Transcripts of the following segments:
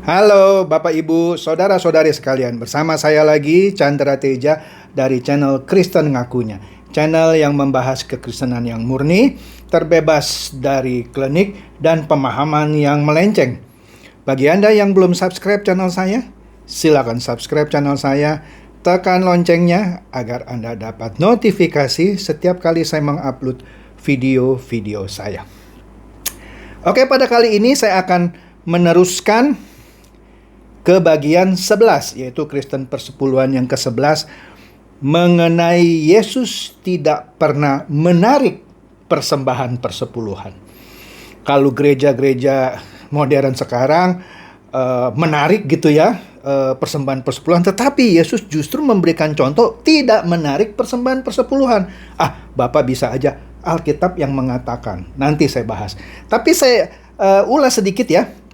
Halo Bapak Ibu, Saudara-saudari sekalian. Bersama saya lagi Chandra Teja dari channel Kristen Ngakunya. Channel yang membahas kekristenan yang murni, terbebas dari klinik dan pemahaman yang melenceng. Bagi Anda yang belum subscribe channel saya, silakan subscribe channel saya. Tekan loncengnya agar Anda dapat notifikasi setiap kali saya mengupload video-video saya. Oke, pada kali ini saya akan meneruskan ke bagian 11, yaitu Kristen Persepuluhan yang ke-11, mengenai Yesus tidak pernah menarik persembahan persepuluhan. Kalau gereja-gereja modern sekarang menarik gitu ya, persembahan persepuluhan, tetapi Yesus justru memberikan contoh tidak menarik persembahan persepuluhan. Bapak bisa aja Alkitab yang mengatakan, nanti saya bahas. Tapi saya ulas sedikit ya.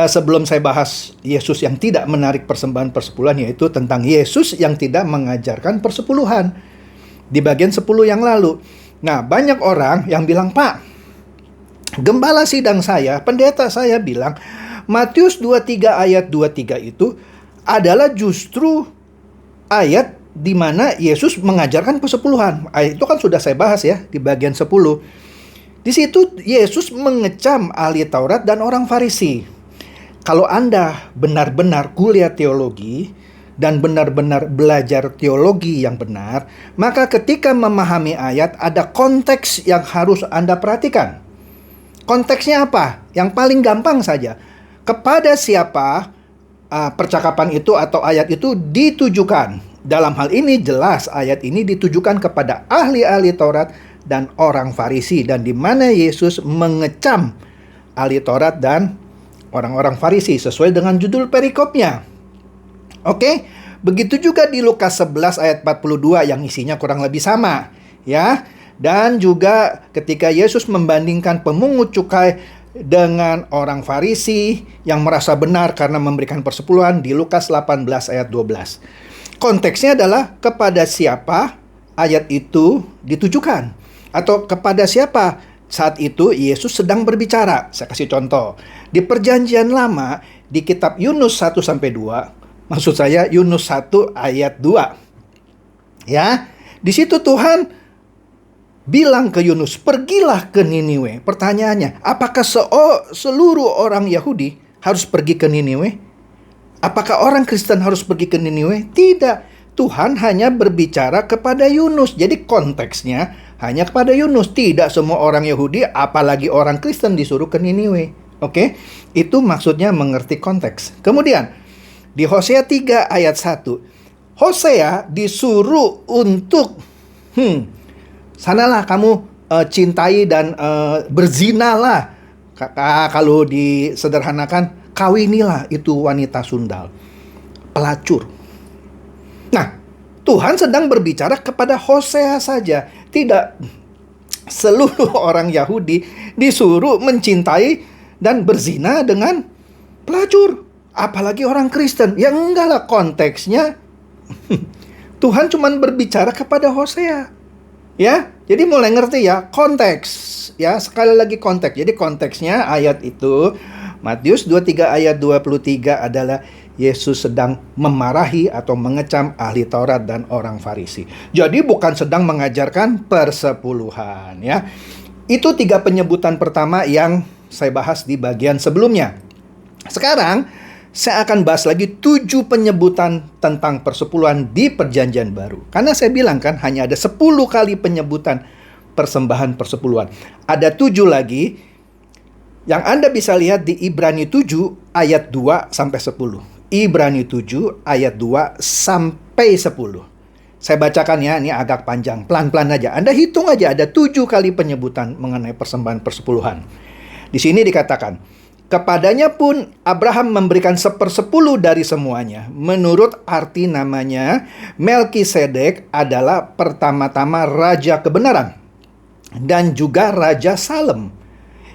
Sebelum saya bahas Yesus yang tidak menarik persembahan persepuluhan, yaitu tentang Yesus yang tidak mengajarkan persepuluhan di bagian 10 yang lalu. Nah, banyak orang yang bilang, Pak, gembala sidang saya, pendeta saya bilang, Matius 23 ayat 23 itu adalah justru ayat di mana Yesus mengajarkan persepuluhan. Ayat itu kan sudah saya bahas ya di bagian 10. Di situ Yesus mengecam ahli Taurat dan orang Farisi. Kalau Anda benar-benar kuliah teologi dan benar-benar belajar teologi yang benar, maka ketika memahami ayat ada konteks yang harus Anda perhatikan. Konteksnya apa? Yang paling gampang saja. Kepada siapa percakapan itu atau ayat itu ditujukan? Dalam hal ini jelas ayat ini ditujukan kepada ahli-ahli Taurat dan orang Farisi, dan di mana Yesus mengecam ahli Taurat dan orang-orang Farisi sesuai dengan judul perikopnya. Oke, begitu juga di Lukas 11 ayat 42 yang isinya kurang lebih sama, ya. Dan juga ketika Yesus membandingkan pemungut cukai dengan orang Farisi yang merasa benar karena memberikan persepuluhan di Lukas 18 ayat 12. Konteksnya adalah kepada siapa ayat itu ditujukan, atau kepada siapa saat itu Yesus sedang berbicara. Saya kasih contoh. Di Perjanjian Lama, di kitab Yunus 1-2, maksud saya Yunus 1 ayat 2. Ya, di situ Tuhan bilang ke Yunus, pergilah ke Niniwe. Pertanyaannya, apakah seluruh orang Yahudi harus pergi ke Niniwe? Apakah orang Kristen harus pergi ke Niniwe? Tidak. Tuhan hanya berbicara kepada Yunus. Jadi konteksnya hanya kepada Yunus. Tidak semua orang Yahudi, apalagi orang Kristen disuruh ke Niniwe. Oke? Itu maksudnya mengerti konteks. Kemudian, di Hosea 3 ayat 1. Hosea disuruh untuk sanalah kamu cintai dan berzinalah. Kalau disederhanakan, kawinilah itu wanita sundal, pelacur. Nah, Tuhan sedang berbicara kepada Hosea saja. Tidak seluruh orang Yahudi disuruh mencintai dan berzina dengan pelacur. Apalagi orang Kristen. Ya enggak lah, konteksnya Tuhan cuma berbicara kepada Hosea. Ya, jadi mulai ngerti ya konteks. Ya, sekali lagi konteks. Jadi konteksnya ayat itu Matius 23 ayat 23 adalah Yesus sedang memarahi atau mengecam ahli Taurat dan orang Farisi. Jadi bukan sedang mengajarkan persepuluhan ya. Itu 3 penyebutan pertama yang saya bahas di bagian sebelumnya. Sekarang saya akan bahas lagi 7 penyebutan tentang persepuluhan di Perjanjian Baru. Karena saya bilang kan hanya ada 10 kali penyebutan persembahan persepuluhan. Ada 7 lagi yang Anda bisa lihat di Ibrani 7 ayat 2 sampai 10. Ibrani 7 ayat 2 sampai 10. Saya bacakan ya, ini agak panjang, pelan-pelan aja. Anda hitung aja, ada 7 kali penyebutan mengenai persembahan persepuluhan. Di sini dikatakan, kepadanya pun Abraham memberikan 1/10 dari semuanya. Menurut arti namanya, Melkisedek adalah pertama-tama raja kebenaran dan juga raja Salem,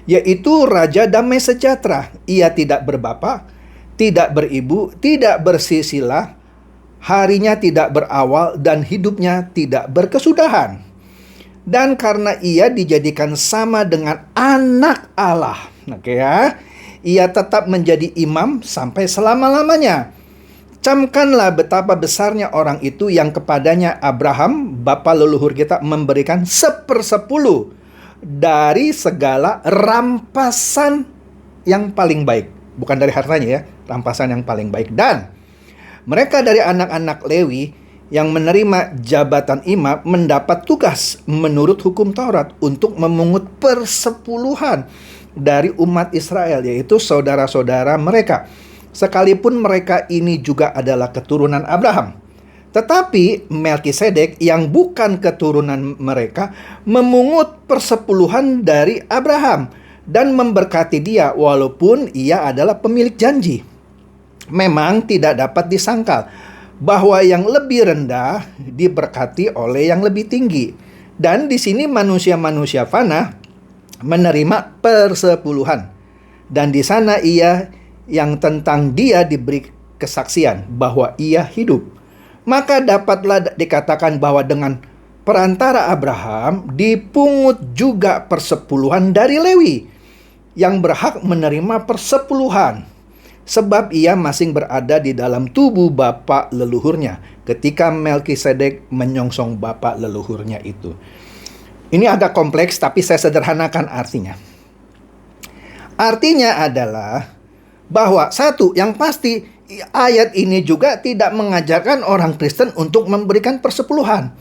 yaitu raja damai sejahtera. Ia tidak berbapa, tidak beribu, tidak bersisilah, harinya tidak berawal, dan hidupnya tidak berkesudahan. Dan karena ia dijadikan sama dengan anak Allah. Oke ya. ia tetap menjadi imam sampai selama-lamanya. Camkanlah betapa besarnya orang itu yang kepadanya Abraham, bapa leluhur kita, memberikan 1/10 dari segala rampasan yang paling baik. Bukan dari hartanya ya, rampasan yang paling baik. Dan mereka dari anak-anak Lewi yang menerima jabatan imam mendapat tugas menurut hukum Taurat untuk memungut persepuluhan dari umat Israel, yaitu saudara-saudara mereka. Sekalipun mereka ini juga adalah keturunan Abraham. Tetapi Melkisedek yang bukan keturunan mereka memungut persepuluhan dari Abraham dan memberkati dia walaupun ia adalah pemilik janji. Memang tidak dapat disangkal bahwa yang lebih rendah diberkati oleh yang lebih tinggi. Dan di sini manusia-manusia fana menerima persepuluhan. Dan di sana ia yang tentang dia diberi kesaksian bahwa ia hidup. Maka dapatlah dikatakan bahwa dengan perantara Abraham dipungut juga persepuluhan dari Lewi yang berhak menerima persepuluhan, sebab ia masing berada di dalam tubuh bapa leluhurnya ketika Melkisedek menyongsong bapa leluhurnya itu. Ini agak kompleks tapi saya sederhanakan artinya. Artinya adalah bahwa satu, yang pasti ayat ini juga tidak mengajarkan orang Kristen untuk memberikan persepuluhan.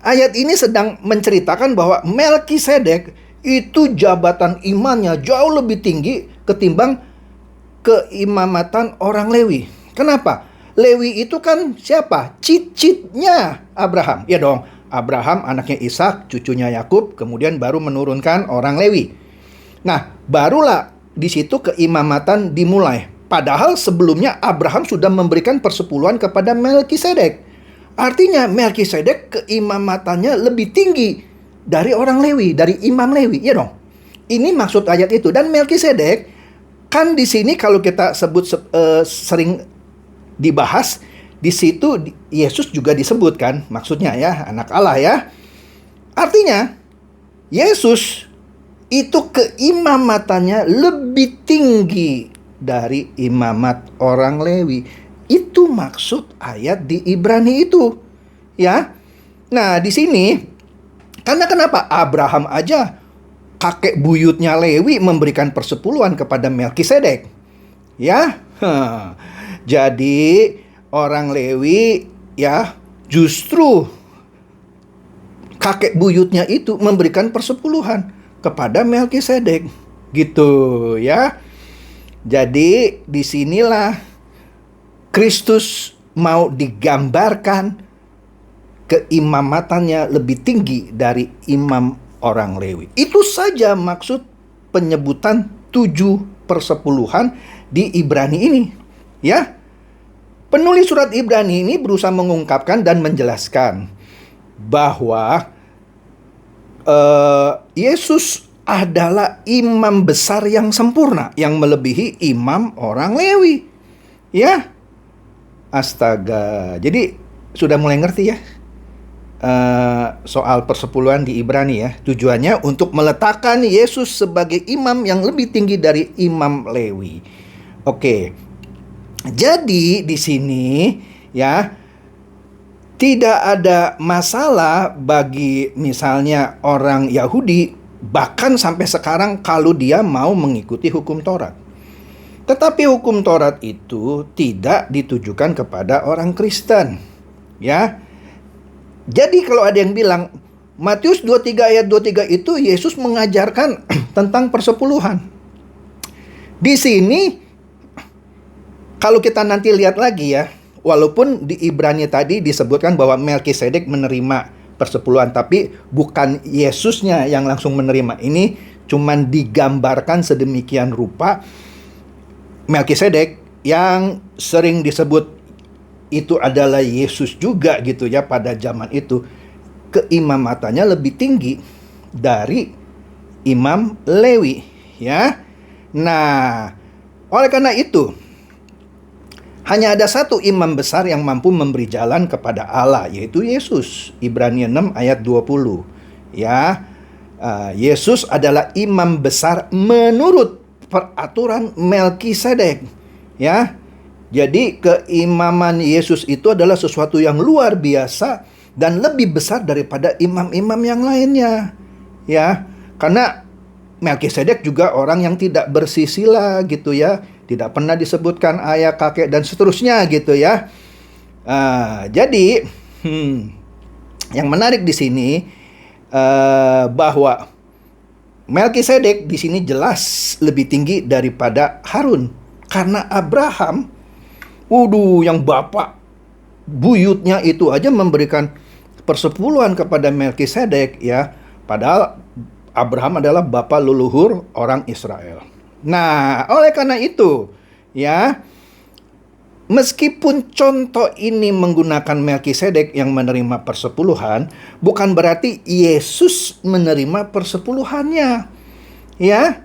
Ayat ini sedang menceritakan bahwa Melkisedek itu jabatan imannya jauh lebih tinggi ketimbang keimamatan orang Lewi. Kenapa? Lewi itu kan siapa? Cicitnya Abraham. Ya dong, Abraham anaknya Ishak, cucunya Yakub, kemudian baru menurunkan orang Lewi. Nah, barulah di situ keimamatan dimulai. Padahal sebelumnya Abraham sudah memberikan persepuluhan kepada Melkisedek. Artinya Melkisedek keimamatannya lebih tinggi dari orang Lewi, dari imam Lewi, ya dong. Ini maksud ayat itu. Dan Melkisedek kan di sini kalau kita sebut sering dibahas, di situ Yesus juga disebutkan, maksudnya ya anak Allah ya. Artinya Yesus itu keimamatannya lebih tinggi dari imamat orang Lewi. Itu maksud ayat di Ibrani itu, ya. Nah, di sini karena kenapa? Abraham aja kakek buyutnya Lewi memberikan persepuluhan kepada Melkisedek. Ya. Jadi orang Lewi ya justru kakek buyutnya itu memberikan persepuluhan kepada Melkisedek, gitu ya. Jadi disinilah Kristus mau digambarkan keimamatannya lebih tinggi dari imam orang Lewi. Itu saja maksud penyebutan 7/10 di Ibrani ini, ya. Penulis surat Ibrani ini berusaha mengungkapkan dan menjelaskan bahwa Yesus adalah imam besar yang sempurna, yang melebihi imam orang Lewi. Ya, astaga. Jadi sudah mulai ngerti ya soal persepuluhan di Ibrani ya. Tujuannya untuk meletakkan Yesus sebagai imam yang lebih tinggi dari imam Lewi. Oke. Jadi di sini ya tidak ada masalah bagi misalnya orang Yahudi, bahkan sampai sekarang kalau dia mau mengikuti hukum Taurat. Tetapi hukum Taurat itu tidak ditujukan kepada orang Kristen. Ya. Jadi kalau ada yang bilang Matius 23 ayat 23 itu Yesus mengajarkan tentang persepuluhan. Di sini kalau kita nanti lihat lagi ya, walaupun di Ibrani tadi disebutkan bahwa Melkisedek menerima persepuluhan, tapi bukan Yesusnya yang langsung menerima. Ini cuman digambarkan sedemikian rupa Melkisedek yang sering disebut itu adalah Yesus juga gitu ya pada zaman itu. Keimamatannya lebih tinggi dari imam Lewi ya. Nah, oleh karena itu hanya ada satu imam besar yang mampu memberi jalan kepada Allah, yaitu Yesus. Ibrani 6 ayat 20. Ya, Yesus adalah imam besar menurut peraturan Melkisedek, ya. Jadi keimaman Yesus itu adalah sesuatu yang luar biasa dan lebih besar daripada imam-imam yang lainnya, ya. Karena Melkisedek juga orang yang tidak bersisila gitu ya, tidak pernah disebutkan ayah, kakek dan seterusnya gitu ya. Jadi yang menarik di sini bahwa Melkisedek di sini jelas lebih tinggi daripada Harun, karena Abraham, yang bapak buyutnya itu aja memberikan persepuluhan kepada Melkisedek ya, padahal Abraham adalah bapa leluhur orang Israel. Nah, oleh karena itu, ya, meskipun contoh ini menggunakan Melkisedek yang menerima persepuluhan, bukan berarti Yesus menerima persepuluhannya. Ya,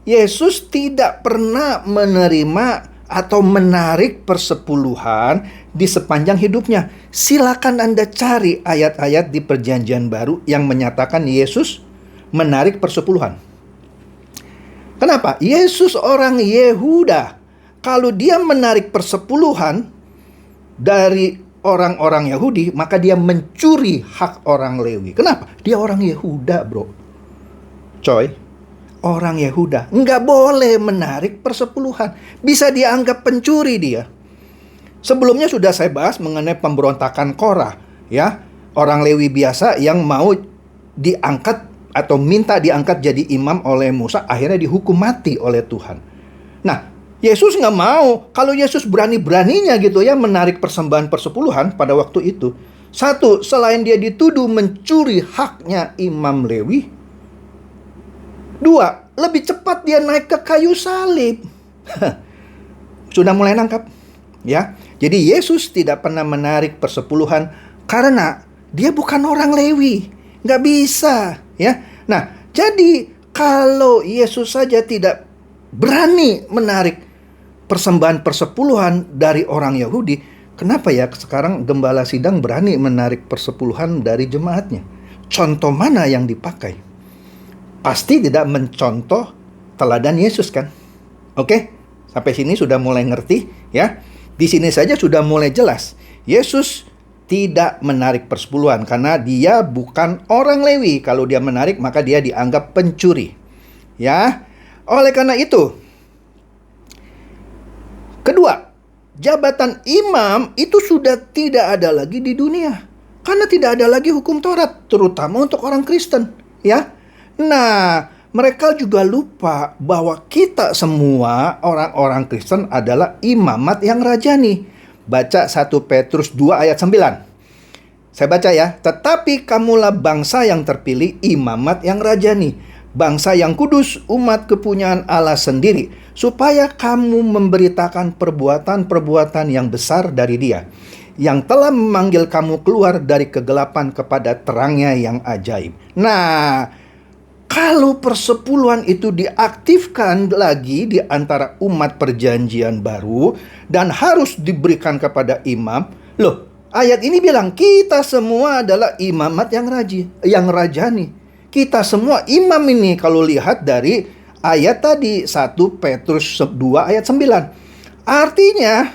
Yesus tidak pernah menerima atau menarik persepuluhan di sepanjang hidupnya. Silakan Anda cari ayat-ayat di Perjanjian Baru yang menyatakan Yesus menarik persepuluhan. Kenapa? Yesus orang Yehuda. Kalau dia menarik persepuluhan dari orang-orang Yahudi, maka dia mencuri hak orang Lewi. Kenapa? Dia orang Yehuda, bro. Coy, orang Yehuda nggak boleh menarik persepuluhan. Bisa dianggap pencuri dia. Sebelumnya sudah saya bahas mengenai pemberontakan Korah, ya. Orang Lewi biasa yang mau diangkat atau minta diangkat jadi imam oleh Musa, akhirnya dihukum mati oleh Tuhan. Nah, Yesus nggak mau. Kalau Yesus berani-beraninya gitu ya menarik persembahan persepuluhan pada waktu itu. Satu, selain dia dituduh mencuri haknya imam Lewi. Dua, lebih cepat dia naik ke kayu salib. Sudah mulai nangkap? Ya, jadi Yesus tidak pernah menarik persepuluhan karena dia bukan orang Lewi. Nggak bisa, ya. Nah, jadi kalau Yesus saja tidak berani menarik persembahan persepuluhan dari orang Yahudi, kenapa ya sekarang gembala sidang berani menarik persepuluhan dari jemaatnya? Contoh mana yang dipakai? Pasti tidak mencontoh teladan Yesus kan? Oke, sampai sini sudah mulai ngerti ya. Di sini saja sudah mulai jelas. Yesus tidak menarik persepuluhan karena dia bukan orang Lewi. Kalau dia menarik maka dia dianggap pencuri. Ya. Oleh karena itu, kedua, jabatan imam itu sudah tidak ada lagi di dunia. Karena tidak ada lagi hukum Taurat, terutama untuk orang Kristen, ya. Nah, mereka juga lupa bahwa kita semua orang-orang Kristen adalah imamat yang rajani. Baca 1 Petrus 2 ayat 9. Saya baca ya. Tetapi kamulah bangsa yang terpilih, imamat yang rajani, bangsa yang kudus, umat kepunyaan Allah sendiri, supaya kamu memberitakan perbuatan-perbuatan yang besar dari Dia, yang telah memanggil kamu keluar dari kegelapan kepada terangnya yang ajaib. Nah, kalau persepuluhan itu diaktifkan lagi di antara umat perjanjian baru dan harus diberikan kepada imam, loh, ayat ini bilang kita semua adalah imamat yang rajani. Kita semua imam ini kalau lihat dari ayat tadi 1 Petrus 2 ayat 9. Artinya,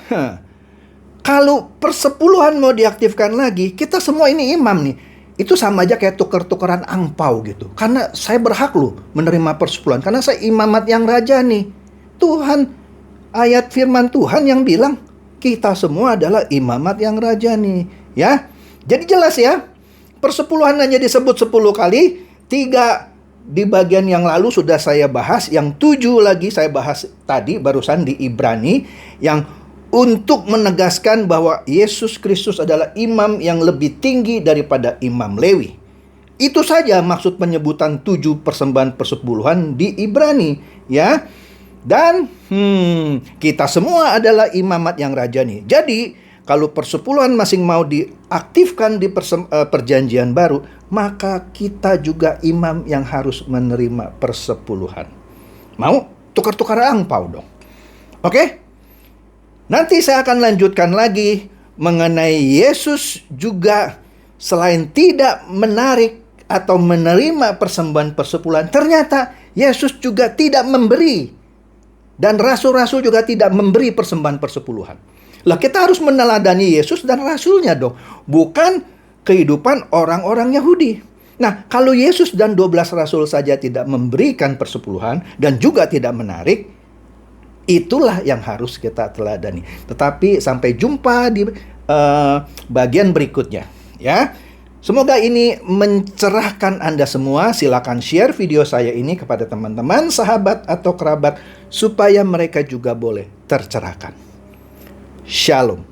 kalau persepuluhan mau diaktifkan lagi, kita semua ini imam nih. Itu sama aja kayak tuker-tukeran angpau gitu. Karena saya berhak loh menerima persepuluhan. Karena saya imamat yang rajani. Tuhan, ayat firman Tuhan yang bilang kita semua adalah imamat yang rajani. Ya, jadi jelas ya. Persepuluhan hanya disebut 10 kali. 3 di bagian yang lalu sudah saya bahas. Yang 7 lagi saya bahas tadi barusan di Ibrani. Yang untuk menegaskan bahwa Yesus Kristus adalah imam yang lebih tinggi daripada imam Lewi. Itu saja maksud penyebutan 7 persembahan persepuluhan di Ibrani, ya. Dan kita semua adalah imamat yang rajani. Jadi, kalau persepuluhan masing mau diaktifkan di perjanjian baru, maka kita juga imam yang harus menerima persepuluhan. Mau tukar-tukar angpau dong. Oke? Nanti saya akan lanjutkan lagi mengenai Yesus juga selain tidak menarik atau menerima persembahan persepuluhan, ternyata Yesus juga tidak memberi Dan rasul-rasul juga tidak memberi persembahan persepuluhan. Lah kita harus meneladani Yesus dan rasulnya dong, bukan kehidupan orang-orang Yahudi. Nah, kalau Yesus dan 12 rasul saja tidak memberikan persepuluhan dan juga tidak menarik, itulah yang harus kita teladani. Tetapi sampai jumpa di bagian berikutnya, ya. Semoga ini mencerahkan Anda semua. Silakan share video saya ini kepada teman-teman, sahabat, atau kerabat supaya mereka juga boleh tercerahkan. Shalom.